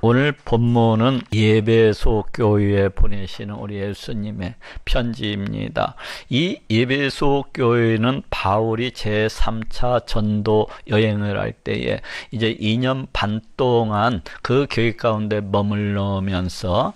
오늘 본문은 예배소 교회에 보내시는 우리 예수님의 편지입니다. 이 예배소 교회는 바울이 제3차 전도 여행을 할 때에 이제 2년 반 동안 그 교회 가운데 머물러면서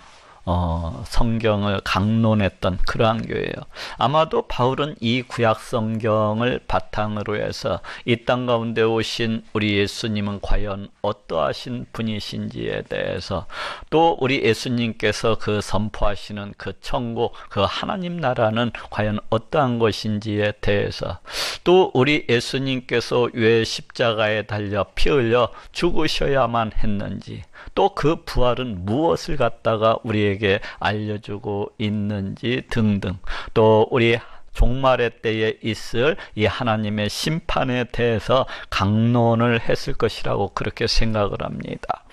성경을 강론했던 그러한 교회예요. 아마도 바울은 이 구약 성경을 바탕으로 해서 이 땅 가운데 오신 우리 예수님은 과연 어떠하신 분이신지에 대해서, 또 우리 예수님께서 그 선포하시는 그 천국, 그 하나님 나라는 과연 어떠한 것인지에 대해서, 또 우리 예수님께서 왜 십자가에 달려 피 흘려 죽으셔야만 했는지, 또 그 부활은 무엇을 갖다가 우리에게 알려주고 있는지 등등, 또 우리 종말의 때에 있을 이 하나님의 심판에 대해서 강론을 했을 것이라고 그렇게 생각을 합니다.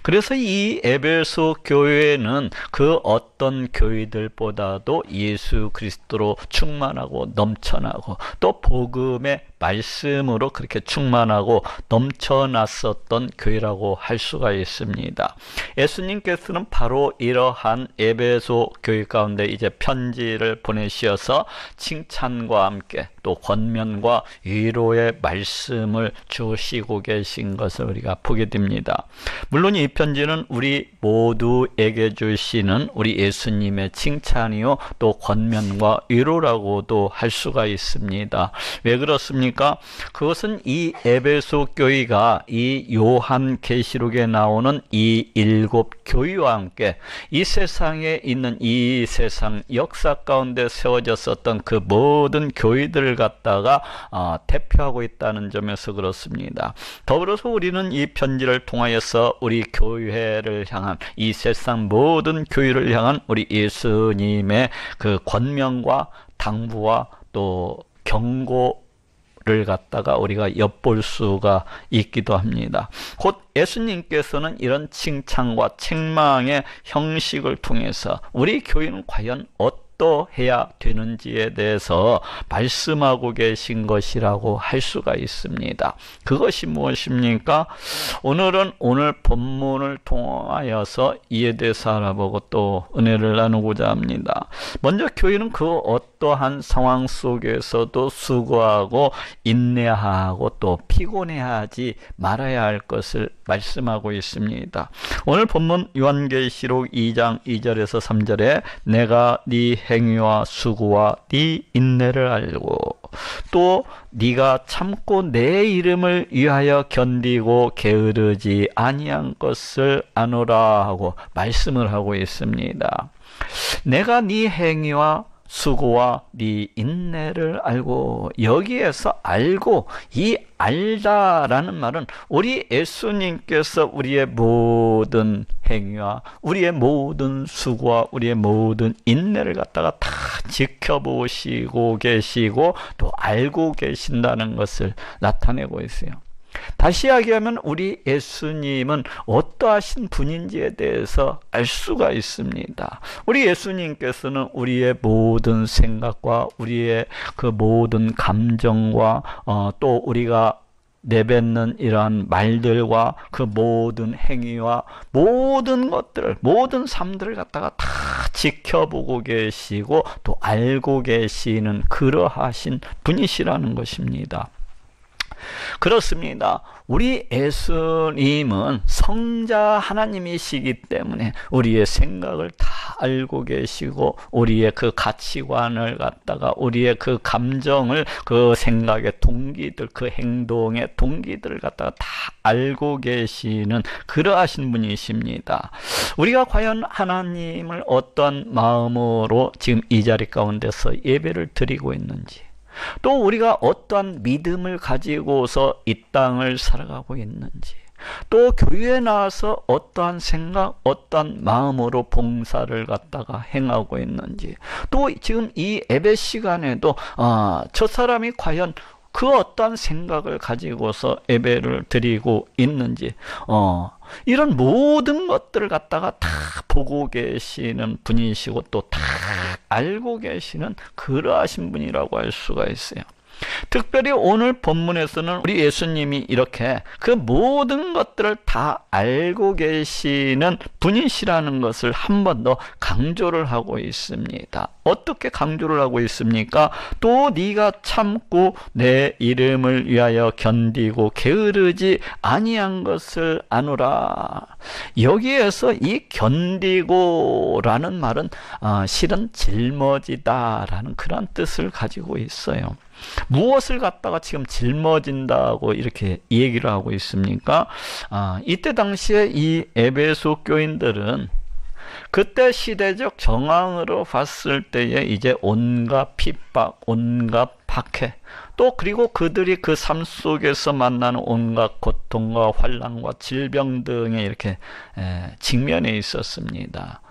그래서 이 에베소 교회는 그 어떤 교회들보다도 예수 그리스도로 충만하고 넘쳐나고, 또 복음의 말씀으로 그렇게 충만하고 넘쳐났었던 교회라고 할 수가 있습니다. 예수님께서는 바로 이러한 에베소 교회 가운데 이제 편지를 보내시어서 칭찬과 함께 또 권면과 위로의 말씀을 주시고 계신 것을 우리가 보게 됩니다. 물론 이 편지는 우리 모두에게 주시는 우리 예수님의 칭찬이요, 또 권면과 위로라고도 할 수가 있습니다. 왜 그렇습니까? 그것은 이 에베소 교회가 이 요한계시록에 나오는 이 7 교회와 함께 이 세상에 있는 이 세상 역사 가운데 세워졌었던 그 모든 교회들을 갖다가 대표하고 있다는 점에서 그렇습니다. 더불어서 우리는 이 편지를 통하여서 우리 교회를 향한, 이 세상 모든 교회를 향한 우리 예수님의 그 권면과 당부와 또 경고를 갖다가 우리가 엿볼 수가 있기도 합니다. 곧 예수님께서는 이런 칭찬과 책망의 형식을 통해서 우리 교회는 과연 어떠해야 되는지에 대해서 말씀하고 계신 것이라고 할 수가 있습니다. 그것이 무엇입니까? 오늘은 오늘 본문을 통하여서 이에 대해서 알아보고 또 은혜를 나누고자 합니다. 먼저 교회는 그 어떠한 상황 속에서도 수고하고 인내하고 또 피곤해하지 말아야 할 것을 말씀하고 있습니다. 오늘 본문 요한계시록 2장 2절에서 3절에 내가 네 행위와 수고와 네 인내를 알고 또 네가 참고 내 이름을 위하여 견디고 게으르지 아니한 것을 아노라 하고 말씀을 하고 있습니다. 내가 네 행위와 수고와 네 인내를 알고, 여기에서 알고, 이 알다라는 말은 우리 예수님께서 우리의 모든 행위와 우리의 모든 수고와 우리의 모든 인내를 갖다가 다 지켜보시고 계시고 또 알고 계신다는 것을 나타내고 있어요. 다시 이야기하면 우리 예수님은 어떠하신 분인지에 대해서 알 수가 있습니다. 우리 예수님께서는 우리의 모든 생각과 우리의 그 모든 감정과 또 우리가 내뱉는 이러한 말들과 그 모든 행위와 모든 것들을, 모든 삶들을 갖다가 다 지켜보고 계시고 또 알고 계시는 그러하신 분이시라는 것입니다. 그렇습니다. 우리 예수님은 성자 하나님이시기 때문에 우리의 생각을 다 알고 계시고 우리의 그 가치관을 갖다가, 우리의 그 감정을, 그 생각의 동기들, 그 행동의 동기들을 갖다가 다 알고 계시는 그러하신 분이십니다. 우리가 과연 하나님을 어떤 마음으로 지금 이 자리 가운데서 예배를 드리고 있는지, 또 우리가 어떠한 믿음을 가지고서 이 땅을 살아가고 있는지, 또 교회에 나와서 어떠한 생각, 어떠한 마음으로 봉사를 갖다가 행하고 있는지, 또 지금 이 예배 시간에도 저 사람이 과연 그 어떠한 생각을 가지고서 예배를 드리고 있는지, 이런 모든 것들을 갖다가 다 보고 계시는 분이시고 또 다 알고 계시는 그러하신 분이라고 할 수가 있어요. 특별히 오늘 본문에서는 우리 예수님이 이렇게 그 모든 것들을 다 알고 계시는 분이시라는 것을 한 번 더 강조를 하고 있습니다. 어떻게 강조를 하고 있습니까? 또 네가 참고 내 이름을 위하여 견디고 게으르지 아니한 것을 아노라. 여기에서 이 견디고라는 말은 실은 짊어지다라는 그런 뜻을 가지고 있어요. 무엇을 갖다가 지금 짊어진다고 이렇게 얘기를 하고 있습니까? 이때 당시에 이 에베소 교인들은 그때 시대적 정황으로 봤을 때에 이제 온갖 핍박, 온갖 박해, 또 그리고 그들이 그 삶 속에서 만나는 온갖 고통과 환난과 질병 등에 이렇게 직면해 있었습니다.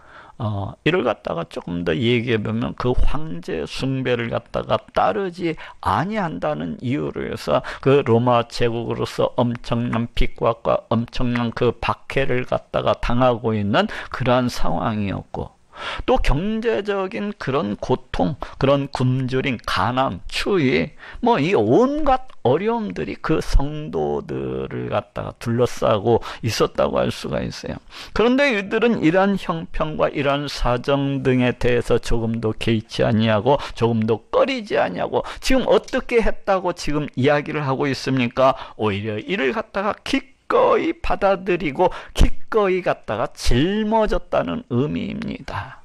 이를 갖다가 조금 더 얘기해 보면 그 황제 숭배를 갖다가 따르지 아니한다는 이유로 해서 그 로마 제국으로서 엄청난 핍박과 엄청난 그 박해를 갖다가 당하고 있는 그러한 상황이었고, 또 경제적인 그런 고통, 그런 굶주림, 가난, 추위, 뭐 이 온갖 어려움들이 그 성도들을 갖다가 둘러싸고 있었다고 할 수가 있어요. 그런데 이들은 이러한 형편과 이러한 사정 등에 대해서 조금도 개의치 아니하고 조금도 꺼리지 아니하고 지금 어떻게 했다고 지금 이야기를 하고 있습니까? 오히려 이를 갖다가 기꺼이 받아들이고 기꺼이 갖다가 짊어졌다는 의미입니다.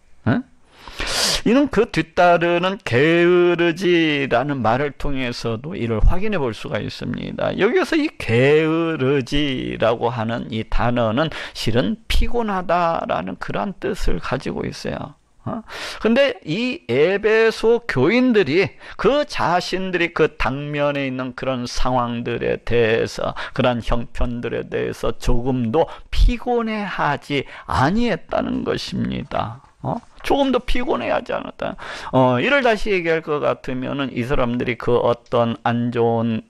이는 그 뒤따르는 게으르지라는 말을 통해서도 이를 확인해 볼 수가 있습니다. 여기서 이 게으르지라고 하는 이 단어는 실은 피곤하다라는 그런 뜻을 가지고 있어요. 근데 이 에베소 교인들이 그 자신들이 그 당면에 있는 그런 상황들에 대해서, 그런 형편들에 대해서 조금도 피곤해하지 아니했다는 것입니다. 조금도 피곤해하지 않았다. 이를 다시 얘기할 것 같으면은 이 사람들이 그 어떤 안 좋은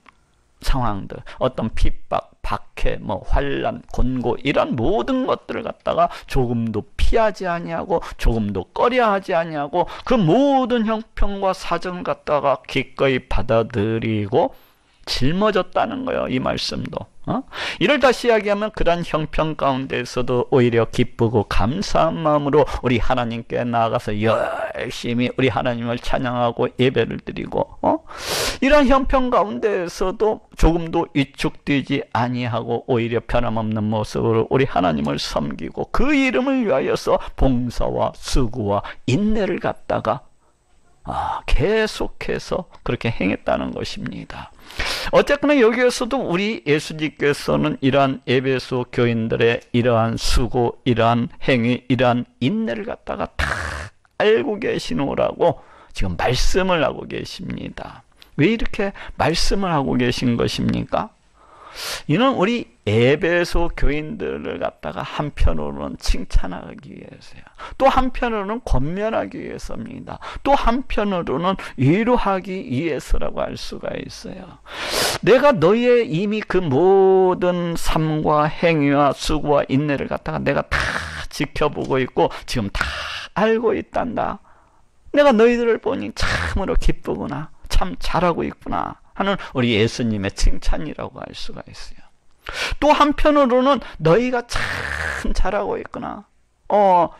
상황들, 어떤 핍박, 박해, 환난, 곤고 이런 모든 것들을 갖다가 조금도 피하지 아니하고 조금도 꺼려하지 아니하고 그 모든 형편과 사정을 갖다가 기꺼이 받아들이고 짊어졌다는 거예요. 이 말씀도. 이를 다시 이야기하면 그런 형편 가운데서도 오히려 기쁘고 감사한 마음으로 우리 하나님께 나아가서 열심히 우리 하나님을 찬양하고 예배를 드리고, 이런 형편 가운데에서도 조금도 위축되지 아니하고 오히려 변함없는 모습으로 우리 하나님을 섬기고 그 이름을 위하여서 봉사와 수고와 인내를 갖다가 계속해서 그렇게 행했다는 것입니다. 어쨌거나 여기에서도 우리 예수님께서는 이러한 에베소 교인들의 이러한 수고, 이러한 행위, 이러한 인내를 갖다가 다 알고 계시노라고 지금 말씀을 하고 계십니다. 왜 이렇게 말씀을 하고 계신 것입니까? 이는 우리 에베소 교인들을 갖다가 한편으로는 칭찬하기 위해서요. 또 한편으로는 권면하기 위해서입니다. 또 한편으로는 위로하기 위해서라고 할 수가 있어요. 내가 너희의 이미 그 모든 삶과 행위와 수고와 인내를 갖다가 내가 다 지켜보고 있고 지금 다 알고 있단다. 내가 너희들을 보니 참으로 기쁘구나. 참 잘하고 있구나 하는 우리 예수님의 칭찬이라고 할 수가 있어요. 또 한편으로는 너희가 참 잘하고 있구나.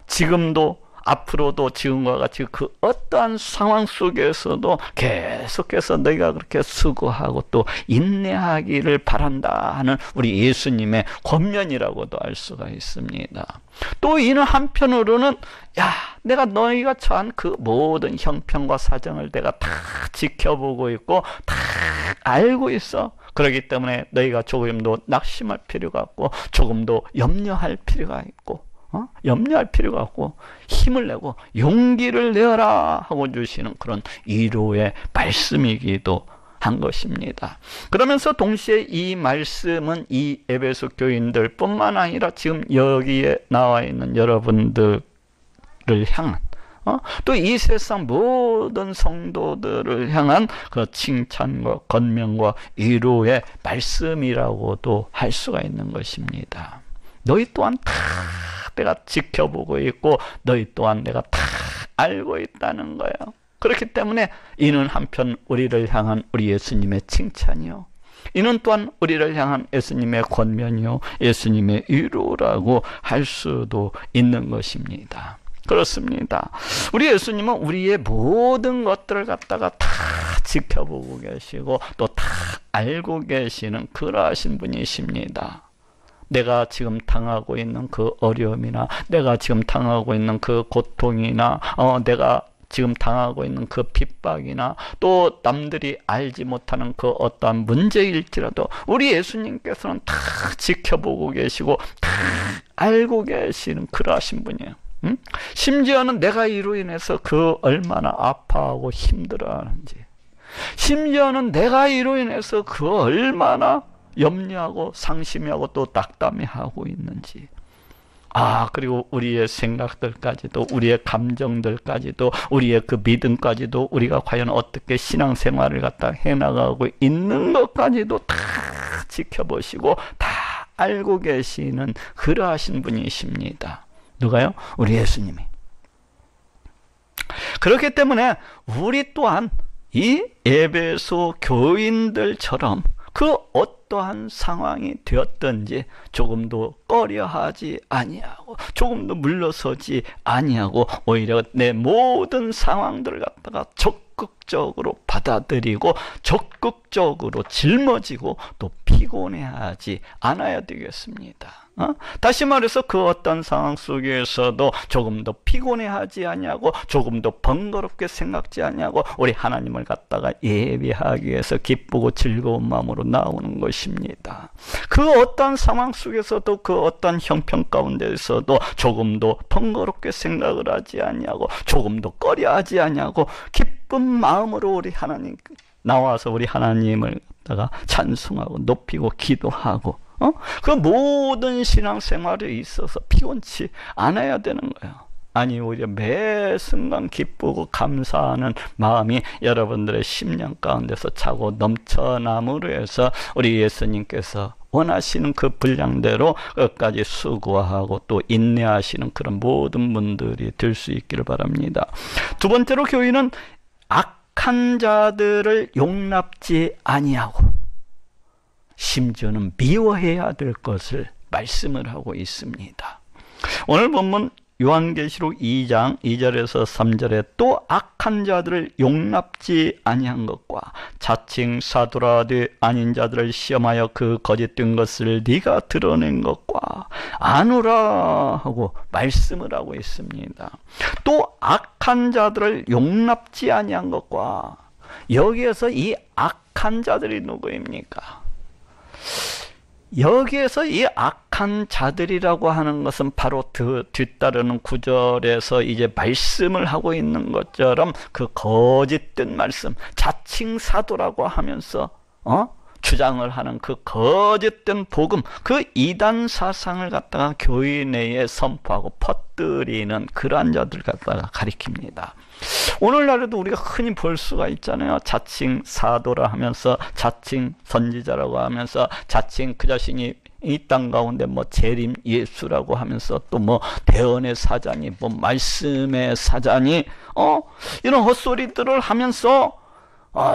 지금도 앞으로도 지금과 같이 그 어떠한 상황 속에서도 계속해서 너희가 그렇게 수고하고 또 인내하기를 바란다 하는 우리 예수님의 권면이라고도 할 수가 있습니다. 또 이는 한편으로는 내가 너희가 처한 그 모든 형편과 사정을 내가 다 지켜보고 있고 다 알고 있어. 그렇기 때문에 너희가 조금도 낙심할 필요가 없고 조금도 염려할 필요가 있고 염려할 필요가 없고 힘을 내고 용기를 내어라 하고 주시는 그런 위로의 말씀이기도 한 것입니다. 그러면서 동시에 이 말씀은 이 에베소 교인들 뿐만 아니라 지금 여기에 나와 있는 여러분들을 향한 또 이 세상 모든 성도들을 향한 그 칭찬과 권면과 위로의 말씀이라고도 할 수가 있는 것입니다. 너희 또한 다 내가 지켜보고 있고 너희 또한 내가 다 알고 있다는 거예요. 그렇기 때문에 이는 한편 우리를 향한 우리 예수님의 칭찬이요, 이는 또한 우리를 향한 예수님의 권면이요, 예수님의 위로라고 할 수도 있는 것입니다. 그렇습니다. 우리 예수님은 우리의 모든 것들을 갖다가 다 지켜보고 계시고 또 다 알고 계시는 그러하신 분이십니다. 내가 지금 당하고 있는 그 어려움이나 내가 지금 당하고 있는 그 고통이나 내가 지금 당하고 있는 그 핍박이나 또 남들이 알지 못하는 그 어떠한 문제일지라도 우리 예수님께서는 다 지켜보고 계시고 다 알고 계시는 그러하신 분이에요. 심지어는 내가 이로 인해서 그 얼마나 아파하고 힘들어하는지, 심지어는 내가 이로 인해서 그 얼마나 염려하고 상심하고 또 낙담해하고 있는지, 그리고 우리의 생각들까지도, 우리의 감정들까지도, 우리의 그 믿음까지도, 우리가 과연 어떻게 신앙생활을 갖다 해나가고 있는 것까지도 다 지켜보시고 다 알고 계시는 그러하신 분이십니다. 누가요? 우리 예수님이. 그렇기 때문에 우리 또한 이 에베소 교인들처럼 그 어떠한 상황이 되었든지 조금도 꺼려하지 아니하고 조금도 물러서지 아니하고 오히려 내 모든 상황들을 갖다가 적극적으로 받아들이고 적극적으로 짊어지고 또 피곤해하지 않아야 되겠습니다. 다시 말해서 그 어떤 상황 속에서도 조금 더 피곤해하지 아니하고 조금 더 번거롭게 생각지 아니하고 우리 하나님을 갖다가 예배하기 위해서 기쁘고 즐거운 마음으로 나오는 것입니다. 그 어떤 상황 속에서도 그 어떤 형편 가운데서도 조금 더 번거롭게 생각을 하지 아니하고 조금 더 꺼려하지 아니하고 기쁜 마음으로 우리 하나님 나와서 우리 하나님을 갖다가 찬송하고 높이고 기도하고 그 모든 신앙생활에 있어서 피곤치 않아야 되는 거예요. 아니 오히려 매 순간 기쁘고 감사하는 마음이 여러분들의 심령 가운데서 차고 넘쳐남으로 해서 우리 예수님께서 원하시는 그 분량대로 끝까지 수고하고 또 인내하시는 그런 모든 분들이 될 수 있기를 바랍니다. 두 번째로 교인은 악한 자들을 용납지 아니하고 심지어는 미워해야 될 것을 말씀을 하고 있습니다. 오늘 본문 요한계시록 2장 2절에서 3절에 또 악한 자들을 용납지 아니한 것과 자칭 사도라도 아닌 자들을 시험하여 그 거짓된 것을 네가 드러낸 것과 아노라 하고 말씀을 하고 있습니다. 또 악한 자들을 용납지 아니한 것과, 여기에서 이 악한 자들이 누구입니까? 여기에서 이 악한 자들이라고 하는 것은 바로 그 뒤따르는 구절에서 이제 말씀을 하고 있는 것처럼 그 거짓된 말씀, 자칭 사도라고 하면서 주장을 하는 그 거짓된 복음, 그 이단 사상을 갖다가 교회 내에 선포하고 퍼뜨리는 그러한 자들 갖다가 가리킵니다. 오늘날에도 우리가 흔히 볼 수가 있잖아요. 자칭 사도라 하면서 자칭 선지자라고 하면서 자칭 그 자신이 이 땅 가운데 뭐 재림 예수라고 하면서 또 뭐 대언의 사자니 뭐 말씀의 사자니 이런 헛소리들을 하면서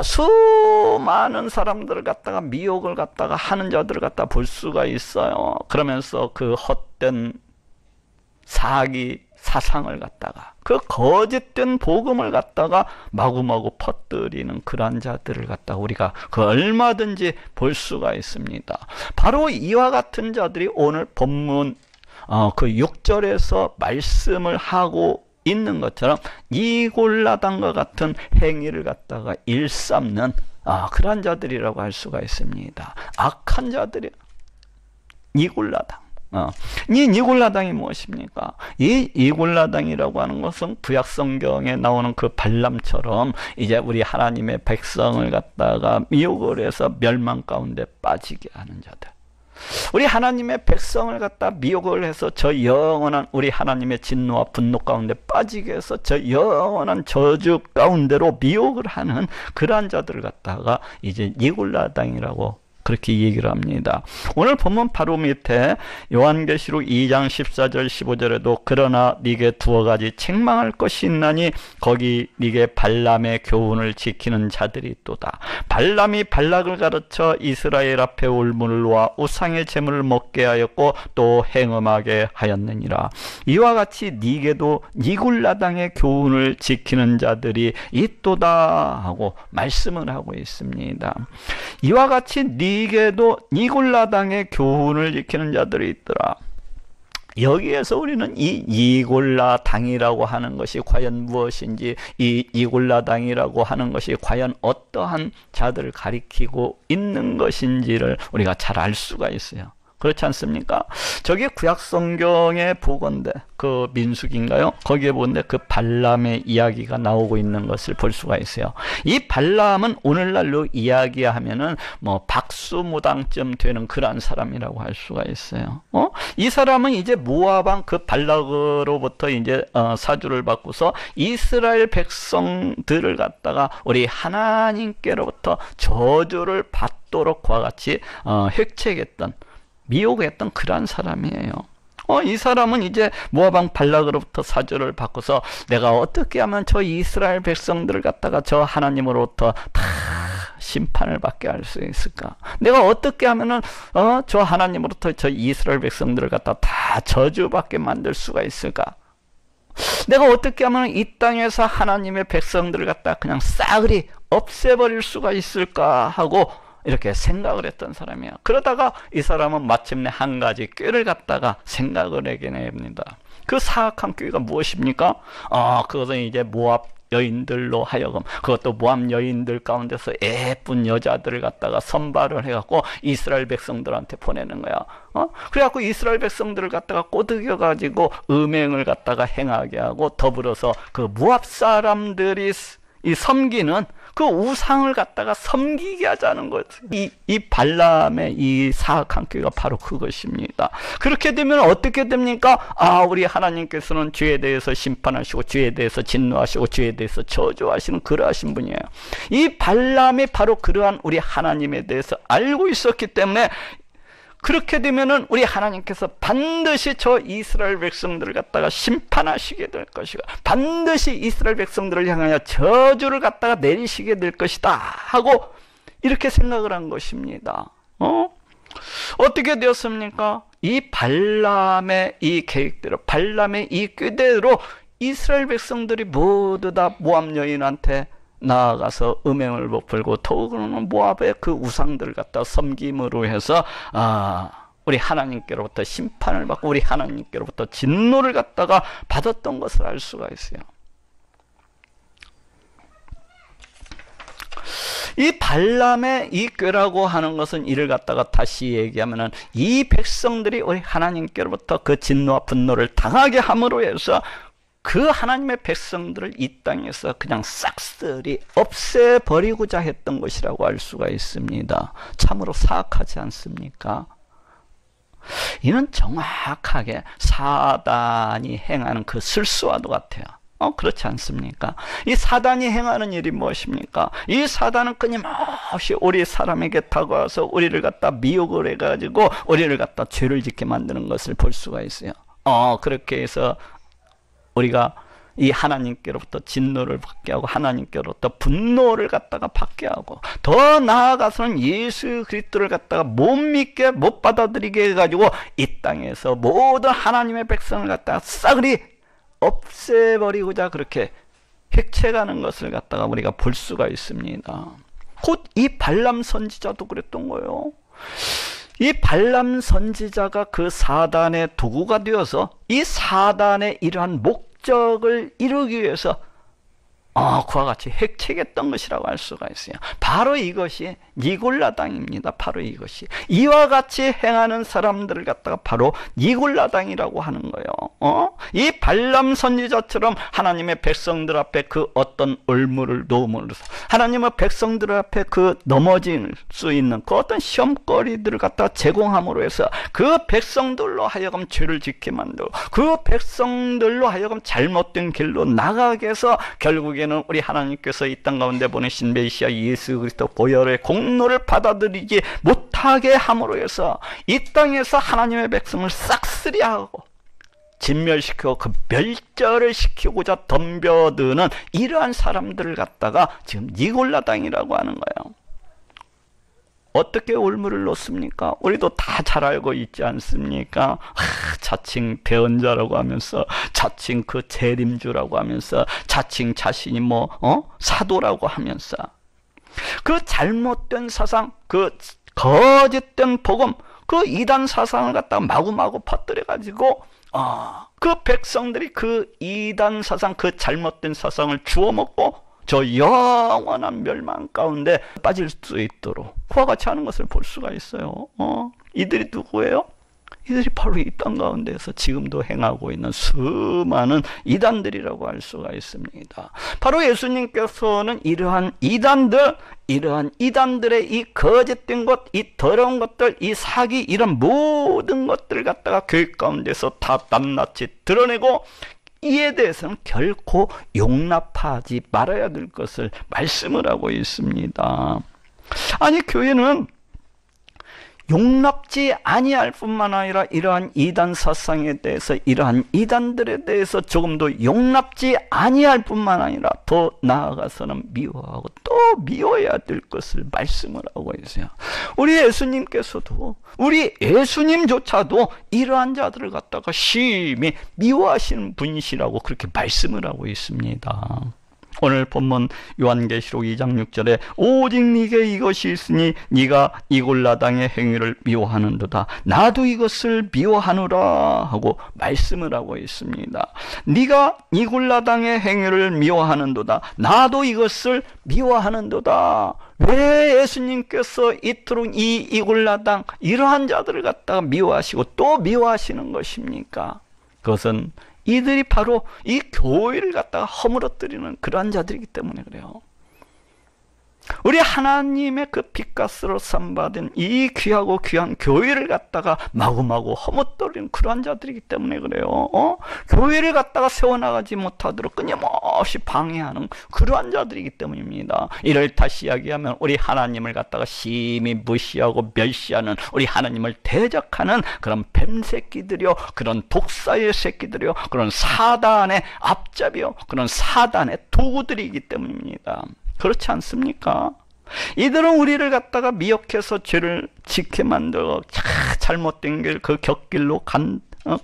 수많은 사람들을 갖다가 미혹을 갖다가 하는 자들을 갖다 볼 수가 있어요. 그러면서 그 헛된 사기 사상을 갖다가 그 거짓된 복음을 갖다가 마구마구 퍼뜨리는 그런 자들을 갖다가 우리가 그 얼마든지 볼 수가 있습니다. 바로 이와 같은 자들이 오늘 본문 그 6절에서 말씀을 하고 있는 것처럼 니골라당과 같은 행위를 갖다가 일삼는 그런 자들이라고 할 수가 있습니다. 악한 자들이 니골라당. 이 니골라당이 무엇입니까? 이 니골라당이라고 하는 것은 구약 성경에 나오는 그 발람처럼 이제 우리 하나님의 백성을 갖다가 미혹을 해서 멸망 가운데 빠지게 하는 자들. 우리 하나님의 백성을 갖다 미혹을 해서 저 영원한 우리 하나님의 진노와 분노 가운데 빠지게 해서 저 영원한 저주 가운데로 미혹을 하는 그러한 자들을 갖다가 이제 니골라당이라고 그렇게 얘기를 합니다. 오늘 본문 바로 밑에 요한계시록 2장 14절 15절에도 그러나 네게 두어 가지 책망할 것이 있나니 거기 네게 발람의 교훈을 지키는 자들이 있도다. 발람이 발락을 가르쳐 이스라엘 앞에 울문을 놓아 우상의 제물을 먹게 하였고 또 행음하게 하였느니라. 이와 같이 네게도 니굴라당의 교훈을 지키는 자들이 있도다 하고 말씀을 하고 있습니다. 이와 같이 네게도 니골라당의 교훈을 지키는 자들이 있더라. 여기에서 우리는 이 니골라당이라고 하는 것이 과연 무엇인지, 이 니골라당이라고 하는 것이 과연 어떠한 자들을 가리키고 있는 것인지를 우리가 잘 알 수가 있어요. 그렇지 않습니까? 저게 구약 성경의 보건대, 그 민수기인가요? 거기에 보는데 그 발람의 이야기가 나오고 있는 것을 볼 수가 있어요. 이 발람은 오늘날로 이야기하면은 뭐 박수무당쯤 되는 그러한 사람이라고 할 수가 있어요. 이 사람은 이제 모압왕 그 발락으로부터 이제 사주를 받고서 이스라엘 백성들을 갖다가 우리 하나님께로부터 저주를 받도록 그와 같이 획책했던, 미혹했던 그러한 사람이에요. 이 사람은 이제 모압왕 발락으로부터 사주를 받고서 내가 어떻게 하면 저 이스라엘 백성들을 갖다가 저 하나님으로부터 다 심판을 받게 할 수 있을까? 내가 어떻게 하면은 저 하나님으로부터 저 이스라엘 백성들을 갖다가 다 저주받게 만들 수가 있을까? 내가 어떻게 하면 이 땅에서 하나님의 백성들을 갖다가 그냥 싸그리 없애버릴 수가 있을까 하고 이렇게 생각을 했던 사람이야. 그러다가 이 사람은 마침내 한 가지 꾀를 갖다가 생각을 하게 됩니다. 그 사악한 꾀가 무엇입니까? 그것은 이제 모압 여인들로 하여금, 그것도 모압 여인들 가운데서 예쁜 여자들을 갖다가 선발을 해갖고 이스라엘 백성들한테 보내는 거야. 그래갖고 이스라엘 백성들을 갖다가 꼬드겨가지고 음행을 갖다가 행하게 하고, 더불어서 그 모압 사람들이 이 섬기는 그 우상을 갖다가 섬기게 하자는 거죠. 이 발람의 이 사악한 꾀가 바로 그것입니다. 그렇게 되면 어떻게 됩니까? 우리 하나님께서는 죄에 대해서 심판하시고 죄에 대해서 진노하시고 죄에 대해서 저주하시는 그러하신 분이에요. 이 발람이 바로 그러한 우리 하나님에 대해서 알고 있었기 때문에, 그렇게 되면은 우리 하나님께서 반드시 저 이스라엘 백성들을 갖다가 심판하시게 될 것이고, 반드시 이스라엘 백성들을 향하여 저주를 갖다가 내리시게 될 것이다 하고 이렇게 생각을 한 것입니다. 어떻게 되었습니까? 이 발람의 이 계획대로, 발람의 이 꾀대로 이스라엘 백성들이 모두 다 모압 여인한테 나아가서 음행을 베풀고, 더욱은 모압의 그 우상들을 갖다 섬김으로 해서 우리 하나님께로부터 심판을 받고 우리 하나님께로부터 진노를 갖다가 받았던 것을 알 수가 있어요. 이 발람의 이 꾀라고 하는 것은 이를 갖다가 다시 얘기하면은 이 백성들이 우리 하나님께로부터 그 진노와 분노를 당하게 함으로 해서 그 하나님의 백성들을 이 땅에서 그냥 싹쓸이 없애버리고자 했던 것이라고 알 수가 있습니다. 참으로 사악하지 않습니까? 이는 정확하게 사단이 행하는 그 술수와도 같아요. 그렇지 않습니까? 이 사단이 행하는 일이 무엇입니까? 이 사단은 끊임없이 우리 사람에게 다가와서 우리를 갖다 미혹을 해가지고 우리를 갖다 죄를 짓게 만드는 것을 볼 수가 있어요. 그렇게 해서 우리가 이 하나님께로부터 진노를 받게 하고 하나님께로부터 분노를 갖다가 받게 하고, 더 나아가서는 예수 그리스도를 갖다가 못 믿게 못 받아들이게 해가지고 이 땅에서 모든 하나님의 백성을 갖다가 싸그리 없애버리고자 그렇게 획책하는 것을 갖다가 우리가 볼 수가 있습니다. 곧 이 발람 선지자도 그랬던 거예요. 이 발람 선지자가 그 사단의 도구가 되어서 이 사단의 이러한 목적을 이루기 위해서 그와 같이 획책했던 것이라고 할 수가 있어요. 바로 이것이 니골라당입니다. 바로 이것이. 이와 같이 행하는 사람들을 갖다가 바로 니골라당이라고 하는 거예요. 이 발람 선지자처럼 하나님의 백성들 앞에 그 어떤 올무를 놓음으로써 하나님의 백성들 앞에 그 넘어질 수 있는 그 어떤 시험거리들을 갖다가 제공함으로 해서 그 백성들로 하여금 죄를 짓게 만들고 그 백성들로 하여금 잘못된 길로 나가게 해서 결국에 사람에게는 우리 하나님께서 이 땅 가운데 보내신 메시아 예수 그리스도 보혈의 공로를 받아들이지 못하게 함으로 해서 이 땅에서 하나님의 백성을 싹쓸이하고 진멸시키고 그 멸절을 시키고자 덤벼드는 이러한 사람들을 갖다가 지금 니골라당이라고 하는 거예요. 어떻게 올무를 놓습니까? 우리도 다 잘 알고 있지 않습니까? 자칭 배언자라고 하면서, 자칭 그 재림주라고 하면서, 자칭 자신이 사도라고 하면서, 그 잘못된 사상, 그 거짓된 복음, 그 이단 사상을 갖다가 마구마구 퍼뜨려가지고 그 백성들이 그 이단 사상, 그 잘못된 사상을 주워먹고 저 영원한 멸망 가운데 빠질 수 있도록 그와 같이 하는 것을 볼 수가 있어요. 이들이 누구예요? 이들이 바로 이 땅 가운데에서 지금도 행하고 있는 수많은 이단들이라고 할 수가 있습니다. 바로 예수님께서는 이러한 이단들의 이 거짓된 것, 이 더러운 것들, 이 사기, 이런 모든 것들을 갖다가 교회 가운데서 다 낱낱이 드러내고 이에 대해서는 결코 용납하지 말아야 될 것을 말씀을 하고 있습니다. 아니, 교회는 용납지 아니할 뿐만 아니라 이러한 이단 사상에 대해서, 이러한 이단들에 대해서 조금도 용납지 아니할 뿐만 아니라 더 나아가서는 미워하고 또 미워해야 될 것을 말씀을 하고 있어요. 우리 예수님께서도, 우리 예수님조차도 이러한 자들을 갖다가 심히 미워하시는 분이시라고 그렇게 말씀을 하고 있습니다. 오늘 본문 요한계시록 2장 6절에 오직 네게 이것이 있으니 네가 이골라당의 행위를 미워하는도다. 나도 이것을 미워하노라 하고 말씀을 하고 있습니다. 네가 이골라당의 행위를 미워하는도다. 나도 이것을 미워하는도다. 왜 예수님께서 이토록 이 이골라당 이러한 자들을 갖다가 미워하시고 또 미워하시는 것입니까? 그것은 이들이 바로 이 교회를 갖다가 허물어뜨리는 그러한 자들이기 때문에 그래요. 우리 하나님의 그 빛가스로 삼받은 이 귀하고 귀한 교회를 갖다가 마구마구 허물어뜨리는 그러한 자들이기 때문에 그래요. 교회를 갖다가 세워나가지 못하도록 끊임없이 방해하는 그러한 자들이기 때문입니다. 이를 다시 이야기하면 우리 하나님을 갖다가 심히 무시하고 멸시하는, 우리 하나님을 대적하는 그런 뱀새끼들이요, 그런 독사의 새끼들이요, 그런 사단의 앞잡이요, 그런 사단의 도구들이기 때문입니다. 그렇지 않습니까? 이들은 우리를 갖다가 미혹해서 죄를 짓게 만들고 잘못된 길, 그 곁길로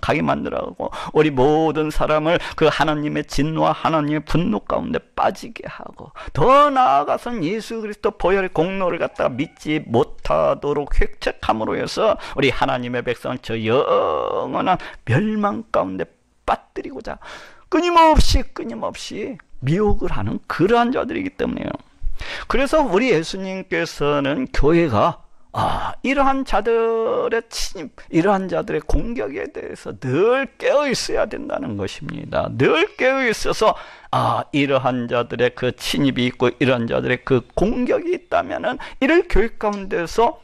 가게 만들어가고 우리 모든 사람을 그 하나님의 진노와 하나님의 분노 가운데 빠지게 하고, 더 나아가서는 예수 그리스도 보혈의 공로를 갖다가 믿지 못하도록 획책함으로 해서 우리 하나님의 백성을 저 영원한 멸망 가운데 빠뜨리고자 끊임없이 미혹을 하는 그러한 자들이기 때문에요. 그래서 우리 예수님께서는 교회가 이러한 자들의 침입, 이러한 자들의 공격에 대해서 늘 깨어 있어야 된다는 것입니다. 늘 깨어 있어서 이러한 자들의 그 침입이 있고 이러한 자들의 그 공격이 있다면은 이를 교회 가운데서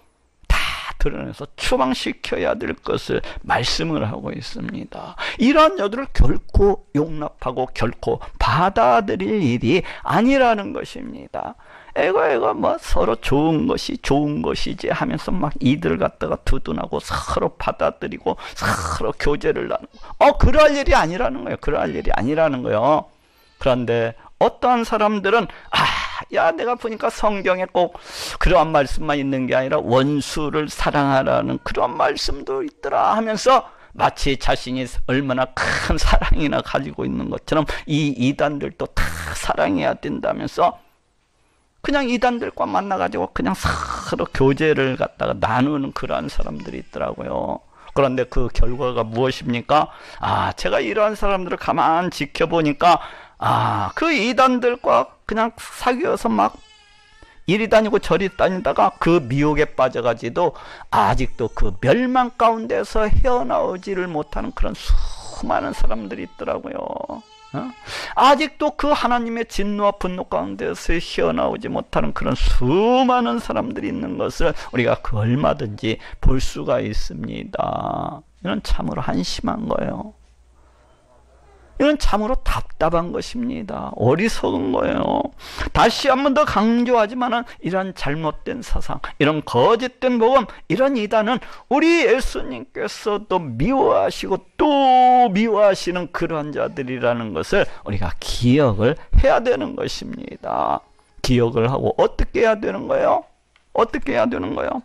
드러내서 추방시켜야 될 것을 말씀을 하고 있습니다. 이러한 자들을 결코 용납하고 결코 받아들일 일이 아니라는 것입니다. 서로 좋은 것이지 하면서 막 이들 갖다가 두둔하고 서로 받아들이고 서로 교제를 나누고 그럴 일이 아니라는 거예요. 그럴 일이 아니라는 거예요. 그런데 어떠한 사람들은 내가 보니까 성경에 꼭 그러한 말씀만 있는 게 아니라 원수를 사랑하라는 그런 말씀도 있더라 하면서 마치 자신이 얼마나 큰 사랑이나 가지고 있는 것처럼 이 이단들도 다 사랑해야 된다면서 그냥 이단들과 만나가지고 그냥 서로 교제를 갖다가 나누는 그러한 사람들이 있더라고요. 그런데 그 결과가 무엇입니까? 제가 이러한 사람들을 가만 지켜보니까 그 이단들과 그냥 사귀어서 막 이리 다니고 저리 다니다가 그 미혹에 빠져가지고 아직도 그 멸망 가운데서 헤어나오지를 못하는 그런 수많은 사람들이 있더라고요. 아직도 그 하나님의 진노와 분노 가운데서 헤어나오지 못하는 그런 수많은 사람들이 있는 것을 우리가 그 얼마든지 볼 수가 있습니다. 이건 참으로 한심한 거예요. 이건 참으로 답답한 것입니다. 어리석은 거예요. 다시 한 번 더 강조하지만은 이런 잘못된 사상, 이런 거짓된 복음, 이런 이단은 우리 예수님께서도 미워하시고 또 미워하시는 그러한 자들이라는 것을 우리가 기억을 해야 되는 것입니다. 기억을 하고 어떻게 해야 되는 거예요? 어떻게 해야 되는 거예요?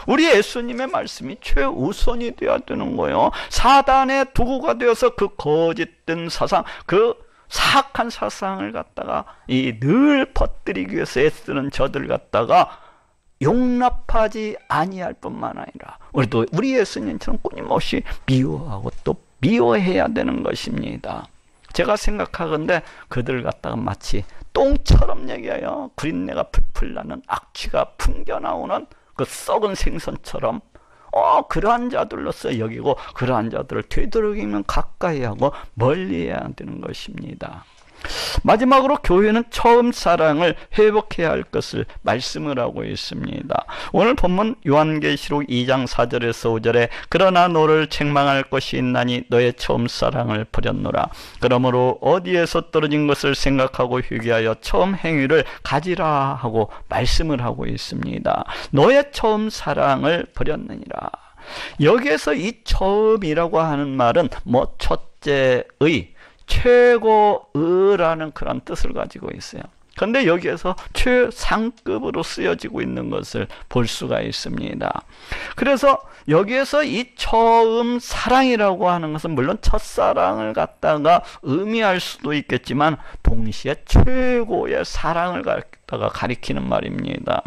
우리 예수님의 말씀이 최우선이 되어야 되는 거예요. 사단의 도구가 되어서 그 거짓된 사상, 그 사악한 사상을 갖다가 늘 퍼뜨리기 위해서 애쓰는 저들 갖다가 용납하지 아니할 뿐만 아니라 우리도 우리 예수님처럼 끊임없이 미워하고 또 미워해야 되는 것입니다. 제가 생각하건대 그들 갖다가 마치 똥처럼 얘기해요. 구린내가 풀풀 나는 악취가 풍겨나오는 그 썩은 생선처럼 그러한 자들로서 여기고 그러한 자들을 되도록이면 가까이 하고 멀리해야 되는 것입니다. 마지막으로 교회는 처음 사랑을 회복해야 할 것을 말씀을 하고 있습니다. 오늘 본문 요한계시록 2장 4절에서 5절에 그러나 너를 책망할 것이 있나니 너의 처음 사랑을 버렸노라. 그러므로 어디에서 떨어진 것을 생각하고 회개하여 처음 행위를 가지라 하고 말씀을 하고 있습니다. 너의 처음 사랑을 버렸느니라. 여기에서 이 처음이라고 하는 말은 첫째의 최고의라는 그런 뜻을 가지고 있어요. 그런데 여기에서 최상급으로 쓰여지고 있는 것을 볼 수가 있습니다. 그래서 여기에서 이 처음 사랑이라고 하는 것은 물론 첫사랑을 갖다가 의미할 수도 있겠지만 동시에 최고의 사랑을 갖다가 가리키는 말입니다.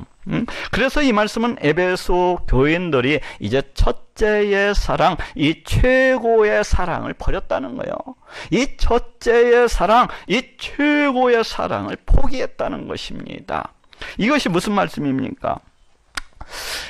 그래서 이 말씀은 에베소 교인들이 이제 첫째의 사랑, 이 최고의 사랑을 버렸다는 거예요. 이 첫째의 사랑, 이 최고의 사랑을 포기했다는 것입니다. 이것이 무슨 말씀입니까?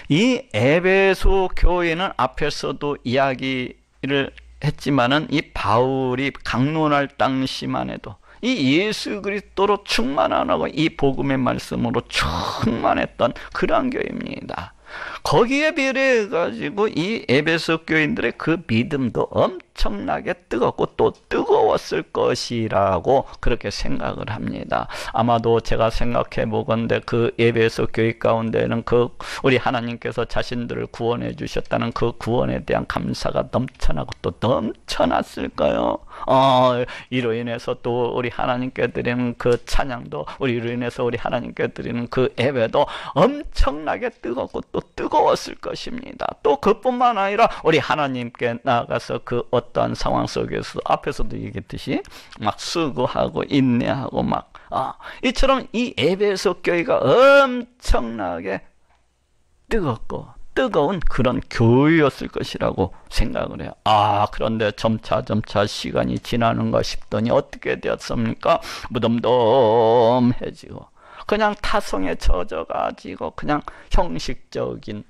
이 에베소 교회는 앞에서도 이야기를 했지만은 이 바울이 강론할 당시만 해도 이 예수 그리스도로 충만하고 이 복음의 말씀으로 충만했던 그러한 교회입니다. 거기에 비례해 가지고 이 에베소 교인들의 그 믿음도 엄청나게 뜨겁고 또 뜨거웠을 것이라고 그렇게 생각을 합니다. 아마도 제가 생각해 보건대 그 에베소 교회 가운데는 그 우리 하나님께서 자신들을 구원해 주셨다는 그 구원에 대한 감사가 넘쳐나고 또 넘쳐났을까요? 이로 인해서 또 우리 하나님께 드리는 그 찬양도, 이로 인해서 우리 하나님께 드리는 그 예배도 엄청나게 뜨겁고 또 뜨거웠을 것입니다. 또 그뿐만 아니라 우리 하나님께 나아가서 그 어떠한 상황 속에서 앞에서도 얘기했듯이 막 수고하고 인내하고 막 이처럼 이 에베소 교회가 엄청나게 뜨겁고 뜨거운 그런 교회였을 것이라고 생각을 해요. 그런데 점차 시간이 지나는가 싶더니 어떻게 되었습니까? 무덤덤해지고 그냥 타성에 젖어가지고 그냥 형식적인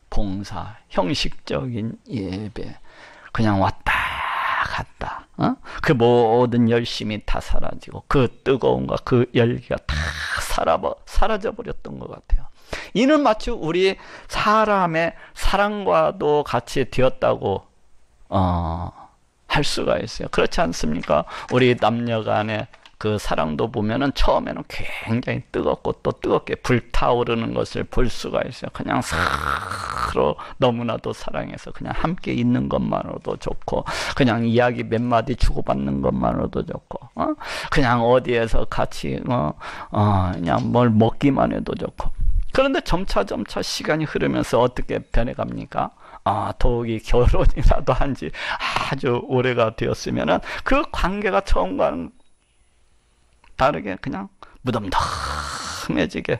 봉사, 형식적인 예배, 그냥 왔다 갔다, 그 모든 열심이 다 사라지고 그 뜨거움과 그 열기가 다 사라져 버렸던 것 같아요. 이는 마치 우리 사람의 사랑과도 같이 되었다고 할 수가 있어요. 그렇지 않습니까? 우리 남녀 간의 그 사랑도 보면은 처음에는 굉장히 뜨겁고 또 뜨겁게 불타오르는 것을 볼 수가 있어요. 그냥 서로 너무나도 사랑해서 그냥 함께 있는 것만으로도 좋고, 그냥 이야기 몇 마디 주고받는 것만으로도 좋고, 그냥 어디에서 같이 그냥 뭘 먹기만 해도 좋고. 그런데 점차 시간이 흐르면서 어떻게 변해갑니까? 더욱이 결혼이라도 한 지 아주 오래가 되었으면은 그 관계가 처음과는 다르게 그냥 무덤덤해지게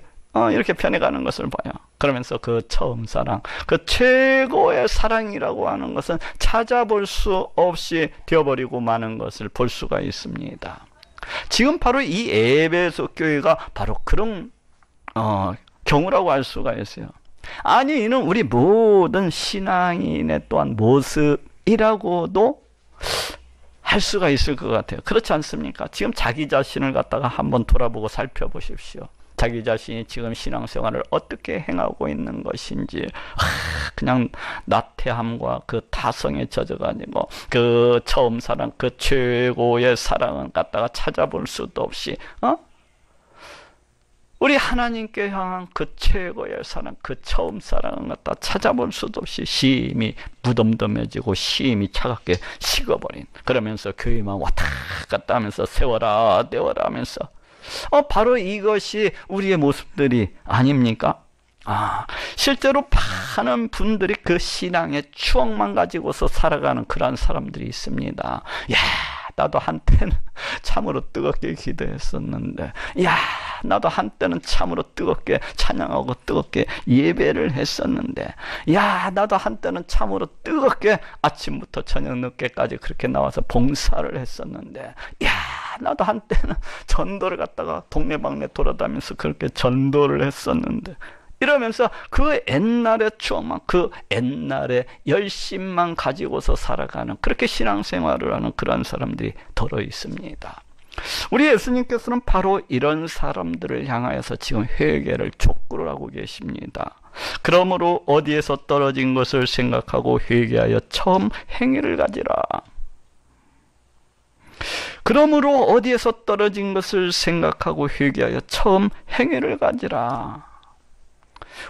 이렇게 변해가는 것을 봐요. 그러면서 그 처음 사랑, 그 최고의 사랑이라고 하는 것은 찾아볼 수 없이 되어버리고 마는 것을 볼 수가 있습니다. 지금 바로 이 에베소 교회가 바로 그런 경우라고 할 수가 있어요. 아니, 이는 우리 모든 신앙인의 또한 모습이라고도 할 수가 있을 것 같아요. 그렇지 않습니까? 지금 자기 자신을 갖다가 한번 돌아보고 살펴보십시오. 자기 자신이 지금 신앙생활을 어떻게 행하고 있는 것인지 그냥 나태함과 그 타성에 젖어가지고 그 처음 사랑, 그 최고의 사랑을 갖다가 찾아볼 수도 없이 우리 하나님께 향한 그 최고의 사랑, 그 처음 사랑을 갖다 찾아볼 수도 없이 심히 무덤덤해지고 심히 차갑게 식어버린, 그러면서 교회만 왔다 갔다 하면서 세워라 떼워라 하면서 바로 이것이 우리의 모습들이 아닙니까? 실제로 많은 분들이 그 신앙의 추억만 가지고서 살아가는 그런 사람들이 있습니다. 나도 한때는 참으로 뜨겁게 기도했었는데, 나도 한때는 참으로 뜨겁게 찬양하고 뜨겁게 예배를 했었는데, 나도 한때는 참으로 뜨겁게 아침부터 저녁 늦게까지 그렇게 나와서 봉사를 했었는데, 나도 한때는 전도를 갖다가 동네방네 돌아다니면서 그렇게 전도를 했었는데, 이러면서 그 옛날의 추억만, 그 옛날의 열심만 가지고서 살아가는, 그렇게 신앙생활을 하는 그런 사람들이 더러 있습니다. 우리 예수님께서는 바로 이런 사람들을 향하여서 지금 회개를 촉구를 하고 계십니다. 그러므로 어디에서 떨어진 것을 생각하고 회개하여 처음 행위를 가지라. 그러므로 어디에서 떨어진 것을 생각하고 회개하여 처음 행위를 가지라.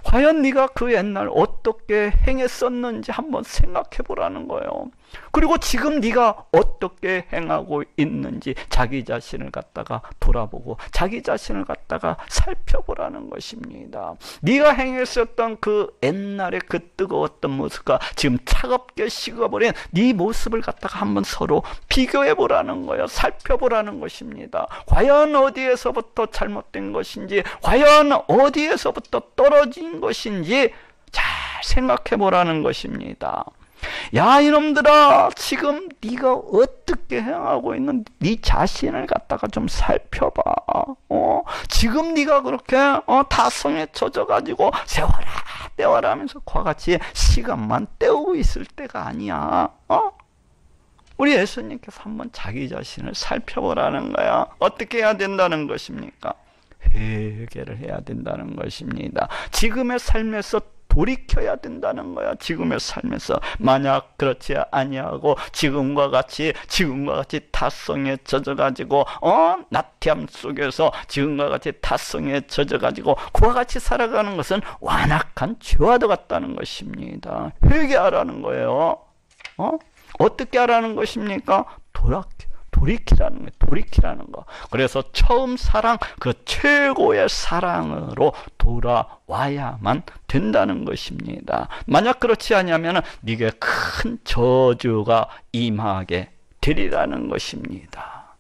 과연 네가 그 옛날 어떻게 행했었는지 한번 생각해 보라는 거예요. 그리고 지금 네가 어떻게 행하고 있는지 자기 자신을 갖다가 돌아보고 자기 자신을 갖다가 살펴보라는 것입니다. 네가 행했었던 그 옛날의 그 뜨거웠던 모습과 지금 차갑게 식어버린 네 모습을 갖다가 한번 서로 비교해 보라는 거예요. 살펴보라는 것입니다. 과연 어디에서부터 잘못된 것인지, 과연 어디에서부터 떨어진 것인지 잘 생각해 보라는 것입니다. 이놈들아, 지금 네가 어떻게 행하고 있는 네 자신을 갖다가 좀 살펴봐. 지금 네가 그렇게 타성에 젖어가지고 세워라 떼워라 하면서 그와 같이 시간만 때우고 있을 때가 아니야. 우리 예수님께서 한번 자기 자신을 살펴보라는 거야. 어떻게 해야 된다는 것입니까? 회개를 해야 된다는 것입니다. 지금의 삶에서 돌이켜야 된다는 거야. 지금의 삶에서 만약 그렇지 아니하고 지금과 같이 타성에 젖어가지고 나태함 속에서 지금과 같이 타성에 젖어가지고 그와 같이 살아가는 것은 완악한 죄와도 같다는 것입니다. 회개하라는 거예요. 어떻게 하라는 것입니까? 돌이키라는 거예요. 돌이키라는 거. 그래서 처음 사랑, 그 최고의 사랑으로 돌아와야만 된다는 것입니다. 만약 그렇지 않으면 네게 큰 저주가 임하게 되리라는 것입니다.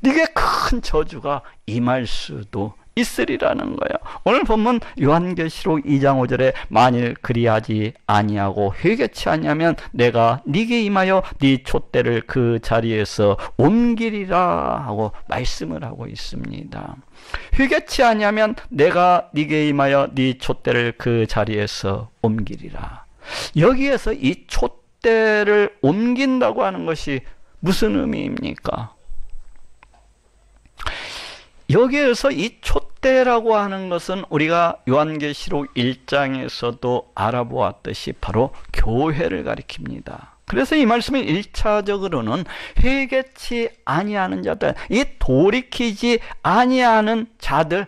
네게 큰 저주가 임할 수도 있으리라는 거예요. 오늘 본문 요한계시록 2장 5절에 만일 그리하지 아니하고 회개치 아니하면 내가 네게 임하여 네 촛대를 그 자리에서 옮기리라 하고 말씀을 하고 있습니다. 회개치 아니하면 내가 네게 임하여 네 촛대를 그 자리에서 옮기리라. 여기에서 이 촛대를 옮긴다고 하는 것이 무슨 의미입니까? 여기에서 이 촛대라고 하는 것은 우리가 요한계시록 1장에서도 알아보았듯이 바로 교회를 가리킵니다. 그래서 이 말씀은 1차적으로는 회개치 아니하는 자들, 이 돌이키지 아니하는 자들,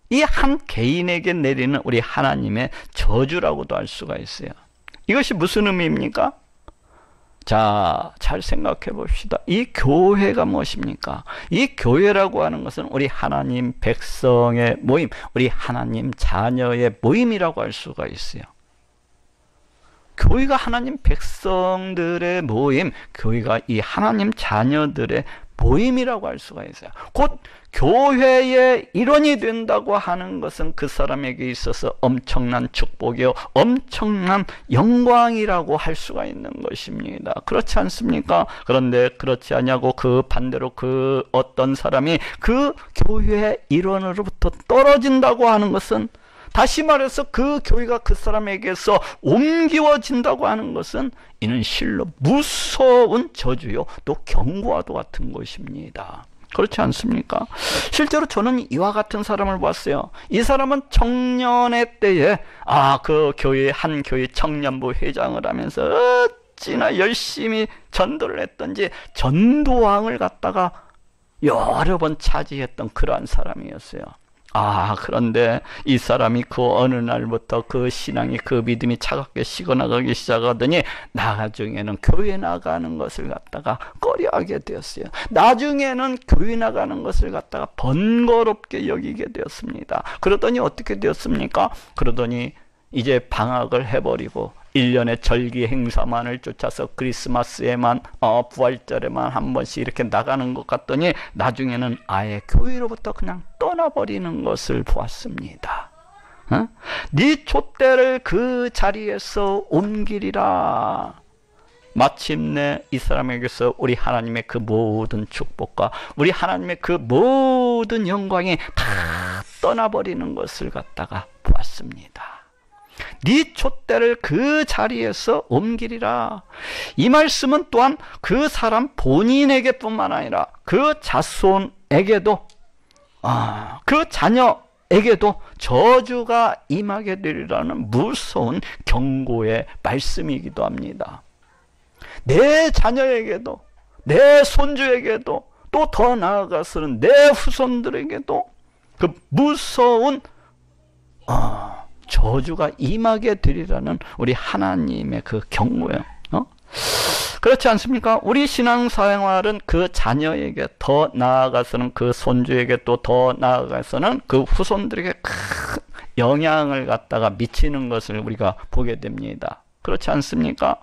이 한 개인에게 내리는 우리 하나님의 저주라고도 할 수가 있어요. 이것이 무슨 의미입니까? 자, 잘 생각해 봅시다. 이 교회가 무엇입니까? 이 교회라고 하는 것은 우리 하나님 백성의 모임, 우리 하나님 자녀의 모임이라고 할 수가 있어요. 교회가 하나님 백성들의 모임, 교회가 이 하나님 자녀들의 모임이라고 할 수가 있어요. 곧 교회의 일원이 된다고 하는 것은 그 사람에게 있어서 엄청난 축복이요, 엄청난 영광이라고 할 수가 있는 것입니다. 그렇지 않습니까? 그런데 그렇지 않냐고 그 반대로 그 어떤 사람이 그 교회의 일원으로부터 떨어진다고 하는 것은, 다시 말해서 그 교회가 그 사람에게서 옮기워진다고 하는 것은 이는 실로 무서운 저주요 또 경고와도 같은 것입니다. 그렇지 않습니까? 실제로 저는 이와 같은 사람을 봤어요. 이 사람은 청년의 때에 그 교회 한 교회 청년부 회장을 하면서 어찌나 열심히 전도를 했던지 전도왕을 갖다가 여러 번 차지했던 그러한 사람이었어요. 그런데 이 사람이 그 어느 날부터 그 신앙이, 그 믿음이 차갑게 식어나가기 시작하더니 나중에는 교회 나가는 것을 갖다가 꺼려하게 되었어요. 나중에는 교회 나가는 것을 갖다가 번거롭게 여기게 되었습니다. 그러더니 어떻게 되었습니까? 그러더니 이제 방학을 해버리고 1년의 절기 행사만을 쫓아서 크리스마스에만 부활절에만 한 번씩 이렇게 나가는 것 같더니 나중에는 아예 교회로부터 그냥 떠나버리는 것을 보았습니다. 네 촛대를 그 자리에서 옮기리라. 마침내 이 사람에게서 우리 하나님의 그 모든 축복과 우리 하나님의 그 모든 영광이 다 떠나버리는 것을 갖다가 보았습니다. 네 촛대를 그 자리에서 옮기리라. 이 말씀은 또한 그 사람 본인에게뿐만 아니라 그 자손에게도 그 자녀에게도 저주가 임하게 되리라는 무서운 경고의 말씀이기도 합니다. 내 자녀에게도, 내 손주에게도, 또 더 나아가서는 내 후손들에게도 그 무서운 저주가 임하게 되리라는 우리 하나님의 그 경고예요. 그렇지 않습니까? 우리 신앙생활은 그 자녀에게, 더 나아가서는 그 손주에게, 또 더 나아가서는 그 후손들에게 큰 영향을 갖다가 미치는 것을 우리가 보게 됩니다. 그렇지 않습니까?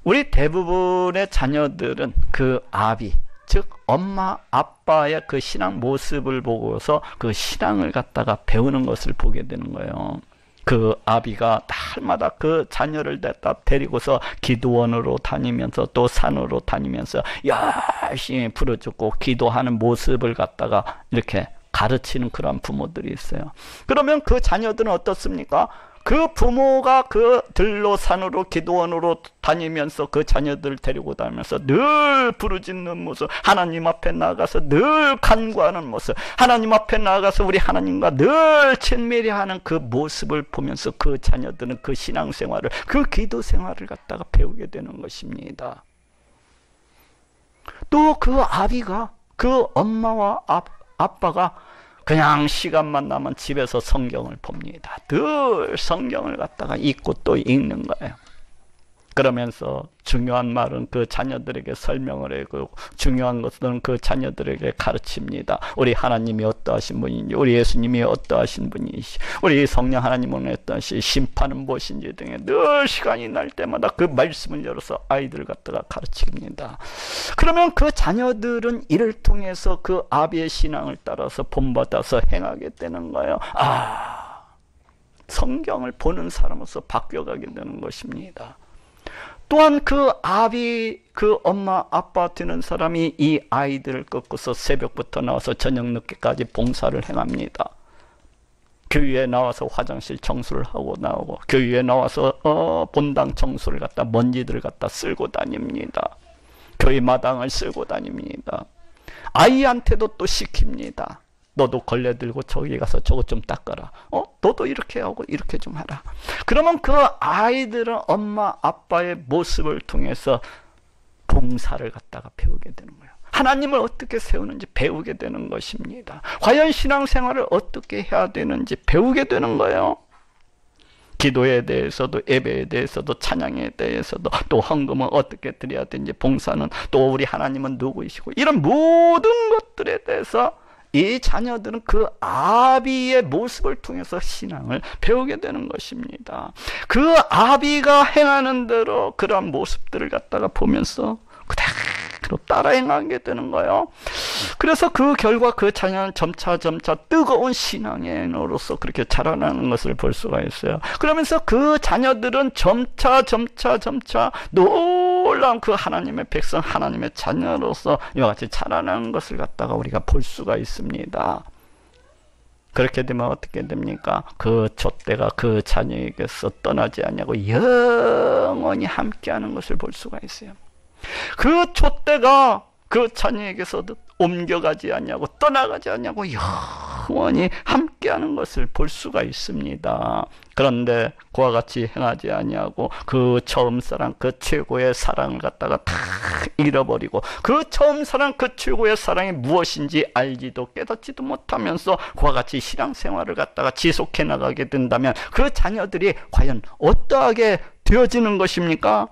우리 대부분의 자녀들은 그 아비, 즉 엄마 아빠의 그 신앙 모습을 보고서 그 신앙을 갖다가 배우는 것을 보게 되는 거예요. 그 아비가 날마다 그 자녀를 데리고서 기도원으로 다니면서 또 산으로 다니면서 열심히 부르짖고 기도하는 모습을 갖다가 이렇게 가르치는 그런 부모들이 있어요. 그러면 그 자녀들은 어떻습니까? 그 부모가 그 들로 산으로 기도원으로 다니면서 그 자녀들을 데리고 다니면서 늘 부르짖는 모습, 하나님 앞에 나가서 늘 간구하는 모습, 하나님 앞에 나가서 우리 하나님과 늘 친밀히 하는 그 모습을 보면서 그 자녀들은 그 신앙생활을, 그 기도생활을 갖다가 배우게 되는 것입니다. 또 그 아비가, 그 엄마와 아빠가 그냥 시간만 나면 집에서 성경을 봅니다. 늘 성경을 갖다가 읽고 또 읽는 거예요. 그러면서 중요한 말은 그 자녀들에게 설명을 하고 중요한 것은 그 자녀들에게 가르칩니다. 우리 하나님이 어떠하신 분인지, 우리 예수님이 어떠하신 분이시, 우리 성령 하나님은 어떠하시, 심판은 무엇인지 등에 늘 시간이 날 때마다 그 말씀을 열어서 아이들을 갖다가 가르칩니다. 그러면 그 자녀들은 이를 통해서 그 아비의 신앙을 따라서 본받아서 행하게 되는 거예요. 성경을 보는 사람으로서 바뀌어가게 되는 것입니다. 또한 그 아비, 그 엄마, 아빠 되는 사람이 이 아이들을 꺾고서 새벽부터 나와서 저녁 늦게까지 봉사를 행합니다. 교회에 나와서 화장실 청소를 하고 나오고, 교회에 나와서 본당 청소를 갖다, 먼지들을 갖다 쓸고 다닙니다. 교회 마당을 쓸고 다닙니다. 아이한테도 또 시킵니다. 너도 걸레 들고 저기 가서 저거 좀 닦아라. 너도 이렇게 하고 이렇게 좀 하라. 그러면 그 아이들은 엄마 아빠의 모습을 통해서 봉사를 갖다가 배우게 되는 거예요. 하나님을 어떻게 세우는지 배우게 되는 것입니다. 과연 신앙생활을 어떻게 해야 되는지 배우게 되는 거예요. 기도에 대해서도, 예배에 대해서도, 찬양에 대해서도, 또 헌금은 어떻게 드려야 되는지, 봉사는 또 우리 하나님은 누구이시고, 이런 모든 것들에 대해서 이 자녀들은 그 아비의 모습을 통해서 신앙을 배우게 되는 것입니다. 그 아비가 행하는 대로 그러한 모습들을 갖다가 보면서 그대로 따라 행하게 되는 거예요. 그래서 그 결과 그 자녀는 점차 뜨거운 신앙인으로서 그렇게 자라나는 것을 볼 수가 있어요. 그러면서 그 자녀들은 점차 놀라운 그 하나님의 백성, 하나님의 자녀로서 이와 같이 자라나는 것을 갖다가 우리가 볼 수가 있습니다. 그렇게 되면 어떻게 됩니까? 그 촛대가 그 자녀에게서 떠나지 않냐고 영원히 함께하는 것을 볼 수가 있어요. 그 촛대가 그 자녀에게서 옮겨가지 않냐고, 떠나가지 않냐고 영원히 함께하는 것을 볼 수가 있습니다. 그런데 그와 같이 행하지 아니하고 그 처음 사랑, 그 최고의 사랑을 갖다가 다 잃어버리고, 그 처음 사랑, 그 최고의 사랑이 무엇인지 알지도 깨닫지도 못하면서 그와 같이 신앙생활을 갖다가 지속해 나가게 된다면 그 자녀들이 과연 어떠하게 되어지는 것입니까?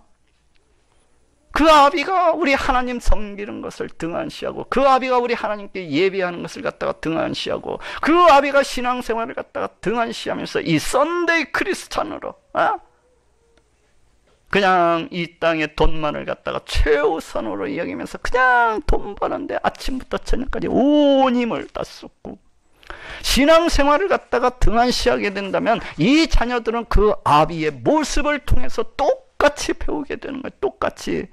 그 아비가 우리 하나님 섬기는 것을 등한시하고, 그 아비가 우리 하나님께 예배하는 것을 갖다가 등한시하고, 그 아비가 신앙생활을 갖다가 등한시하면서 이 썬데이 크리스찬으로 그냥 이 땅의 돈만을 갖다가 최우선으로 여기면서 그냥 돈 버는데 아침부터 저녁까지 온 힘을 다 쏟고 신앙생활을 갖다가 등한시하게 된다면 이 자녀들은 그 아비의 모습을 통해서 똑같이 배우게 되는 거예요. 똑같이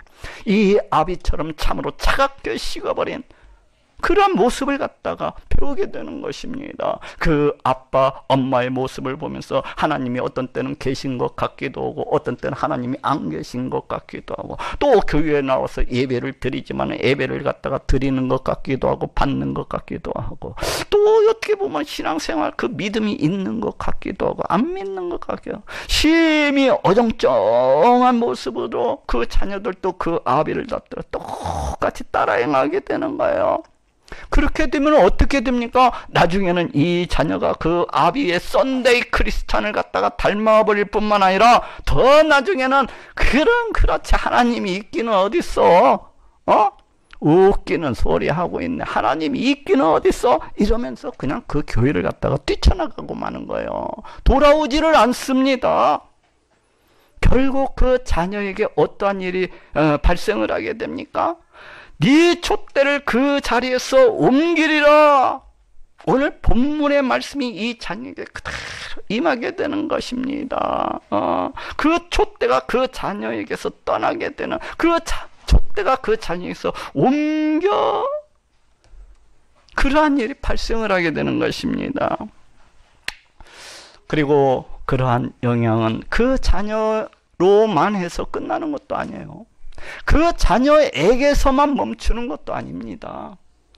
이 아비처럼 참으로 차갑게 식어버린 그런 모습을 갖다가 배우게 되는 것입니다. 그 아빠, 엄마의 모습을 보면서 하나님이 어떤 때는 계신 것 같기도 하고 어떤 때는 하나님이 안 계신 것 같기도 하고, 또 교회에 나와서 예배를 드리지만 예배를 갖다가 드리는 것 같기도 하고 받는 것 같기도 하고, 또 어떻게 보면 신앙생활 그 믿음이 있는 것 같기도 하고 안 믿는 것 같기도 하고, 심히 어정쩡한 모습으로 그 자녀들도 그 아비를 갖다가 똑같이 따라 행하게 되는 거예요. 그렇게 되면 어떻게 됩니까? 나중에는 이 자녀가 그 아비의 썬데이 크리스찬을 갖다가 닮아버릴 뿐만 아니라 더 나중에는 그렇지 하나님이 있기는 어딨어? 웃기는 소리 하고 있네. 하나님이 있기는 어딨어? 이러면서 그냥 그 교회를 갖다가 뛰쳐나가고 마는 거예요. 돌아오지를 않습니다. 결국 그 자녀에게 어떠한 일이 발생을 하게 됩니까? 네 촛대를 그 자리에서 옮기리라. 오늘 본문의 말씀이 이 자녀에게 그대로 임하게 되는 것입니다. 그 촛대가 그 자녀에게서 떠나게 되는, 그 촛대가 그 자녀에게서 옮겨 그러한 일이 발생을 하게 되는 것입니다. 그리고 그러한 영향은 그 자녀로만 해서 끝나는 것도 아니에요. 그 자녀에게서만 멈추는 것도 아닙니다.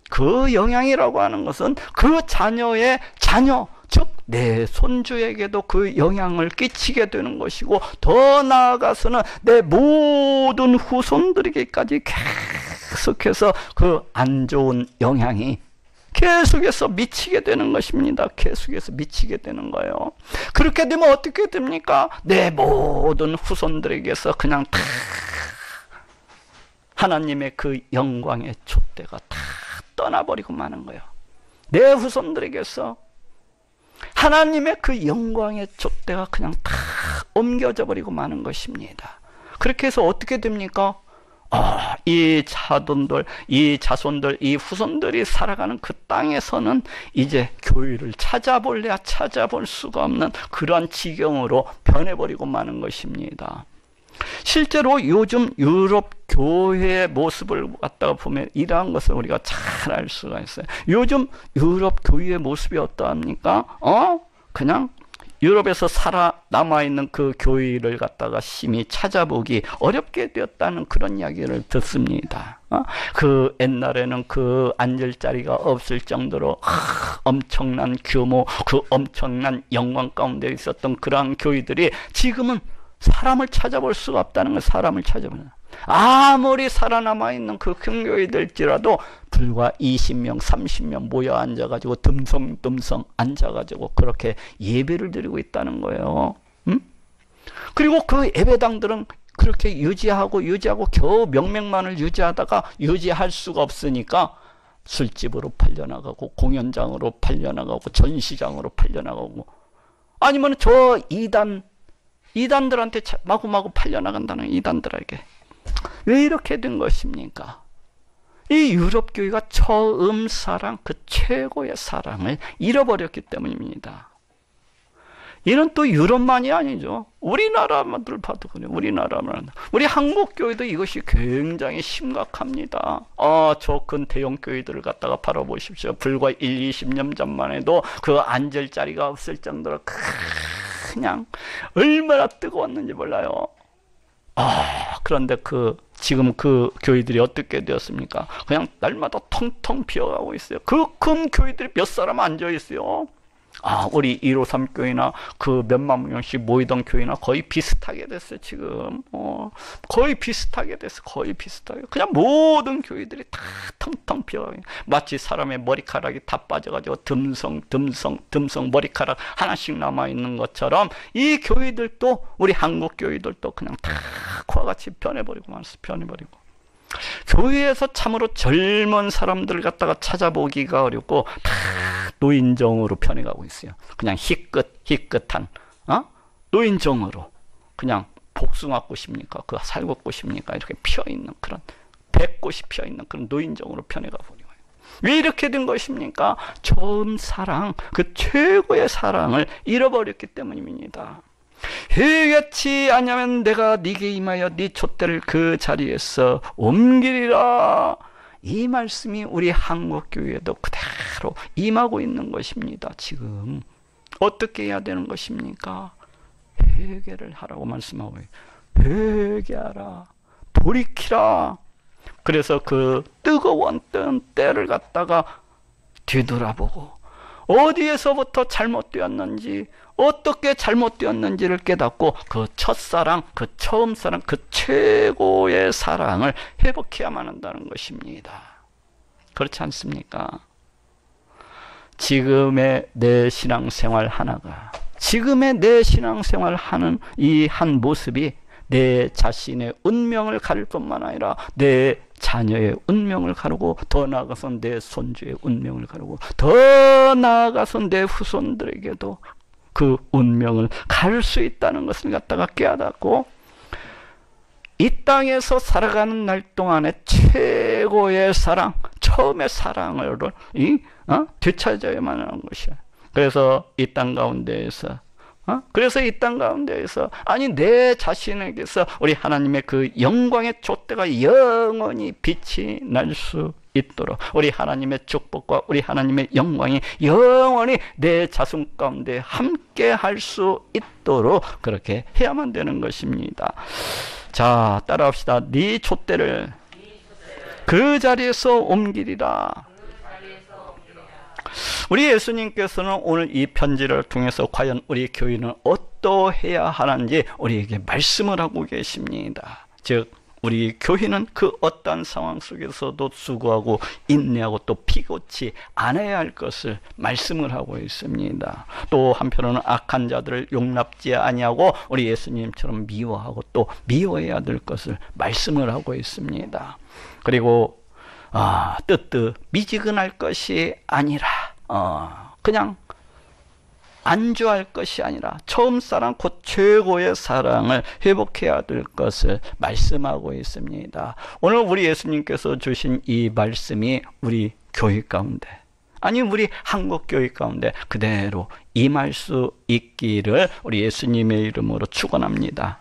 그 영향이라고 하는 것은 그 자녀의 자녀, 즉 내 손주에게도 그 영향을 끼치게 되는 것이고, 더 나아가서는 내 모든 후손들에게까지 계속해서 그 안 좋은 영향이 계속해서 미치게 되는 것입니다. 계속해서 미치게 되는 거예요. 그렇게 되면 어떻게 됩니까? 내 모든 후손들에게서 그냥 다 하나님의 그 영광의 촛대가 다 떠나버리고 마는 거예요. 내 후손들에게서 하나님의 그 영광의 촛대가 그냥 다 옮겨져 버리고 마는 것입니다. 그렇게 해서 어떻게 됩니까? 이 자손들, 이 후손들이 살아가는 그 땅에서는 이제 교회를 찾아볼래야 찾아볼 수가 없는 그런 지경으로 변해버리고 마는 것입니다. 실제로 요즘 유럽 교회의 모습을 갖다가 보면 이러한 것을 우리가 잘 알 수가 있어요. 요즘 유럽 교회의 모습이 어떠합니까? 그냥 유럽에서 살아남아있는 그 교회를 갖다가 심히 찾아보기 어렵게 되었다는 그런 이야기를 듣습니다. 그 옛날에는 그 앉을 자리가 없을 정도로 엄청난 규모, 그 엄청난 영광 가운데 있었던 그러한 교회들이 지금은 사람을 찾아볼 수가 없다는 걸, 사람을 찾아보는. 아무리 살아남아있는 그 큰 교회들지라도 불과 20명, 30명 모여 앉아가지고 듬성듬성 앉아가지고 그렇게 예배를 드리고 있다는 거예요. 그리고 그 예배당들은 그렇게 유지하고 겨우 명맥만을 유지하다가 유지할 수가 없으니까 술집으로 팔려나가고 공연장으로 팔려나가고 전시장으로 팔려나가고, 아니면 저 이단들한테 마구마구 팔려나간다는, 이단들에게. 왜 이렇게 된 것입니까? 이 유럽 교회가 처음 사랑, 그 최고의 사랑을 잃어버렸기 때문입니다. 이는 또 유럽만이 아니죠. 우리나라만들 봐도 그래요. 우리 한국 교회도 이것이 굉장히 심각합니다. 저 큰 대형 교회들을 갖다가 바라보십시오. 불과 20년 전만 해도 그 앉을 자리가 없을 정도로 그냥 얼마나 뜨거웠는지 몰라요. 그런데 그 지금 그 교회들이 어떻게 되었습니까? 그냥 날마다 텅텅 비어가고 있어요. 그 큰 교회들이 몇 사람 앉아 있어요. 우리 153 교회나 그 몇만 명씩 모이던 교회나 거의 비슷하게 됐어요, 지금. 거의 비슷하게 됐어, 거의 비슷하게. 그냥 모든 교회들이 다 텅텅 비어가요. 마치 사람의 머리카락이 다 빠져가지고 듬성 머리카락 하나씩 남아있는 것처럼 이 교회들도, 우리 한국 교회들도 그냥 다 그와 같이 변해버리고 말았어, 변해버리고. 교회에서 참으로 젊은 사람들 갖다가 찾아보기가 어렵고 다 노인정으로 변해가고 있어요. 그냥 희끗한 노인정으로 그냥 복숭아꽃입니까? 그 살구꽃입니까? 이렇게 피어있는 그런 백꽃이 피어있는 그런 노인정으로 변해가 버려요. 왜 이렇게 된 것입니까? 처음 사랑, 그 최고의 사랑을 잃어버렸기 때문입니다. 회개치 아니하면 내가 네게 임하여 네 촛대를 그 자리에서 옮기리라. 이 말씀이 우리 한국교회에도 그대로 임하고 있는 것입니다. 지금 어떻게 해야 되는 것입니까? 회개를 하라고 말씀하고 있어요. 회개하라, 돌이키라. 그래서 그 뜨거운 때를 갖다가 뒤돌아보고 어디에서부터 잘못되었는지, 어떻게 잘못되었는지를 깨닫고 그 첫사랑, 그 처음 사랑, 그 최고의 사랑을 회복해야만 한다는 것입니다. 그렇지 않습니까? 지금의 내 신앙생활 하나가, 지금의 내 신앙생활 하는 이 한 모습이 내 자신의 운명을 가릴 뿐만 아니라 내 자녀의 운명을 가르고, 더 나아가서 내 손주의 운명을 가르고, 더 나아가서 내 후손들에게도 그 운명을 가를 수 있다는 것을 갖다가 깨닫고, 이 땅에서 살아가는 날 동안에 최고의 사랑, 처음의 사랑을 되찾아야만 하는 것이야. 그래서 이 땅 가운데에서 아니 내 자신에게서 우리 하나님의 그 영광의 촛대가 영원히 빛이 날 수 있도록, 우리 하나님의 축복과 우리 하나님의 영광이 영원히 내 자손 가운데 함께 할 수 있도록 그렇게 해야만 되는 것입니다. 자, 따라합시다. 네 촛대를 그 자리에서 옮기리라. 우리 예수님께서는 오늘 이 편지를 통해서 과연 우리 교인은 어떠해야 하는지 우리에게 말씀을 하고 계십니다. 즉 우리 교인은 그 어떠한 상황 속에서도 수고하고 인내하고 또 피고치 않아야 할 것을 말씀을 하고 있습니다. 또 한편으로는 악한 자들을 용납지 아니하고 우리 예수님처럼 미워하고 또 미워해야 될 것을 말씀을 하고 있습니다. 그리고 뜨뜻 미지근할 것이 아니라 그냥 안주할 것이 아니라 처음 사랑 곧 최고의 사랑을 회복해야 될 것을 말씀하고 있습니다. 오늘 우리 예수님께서 주신 이 말씀이 우리 교회 가운데, 아니 우리 한국 교회 가운데 그대로 임할 수 있기를 우리 예수님의 이름으로 축원합니다.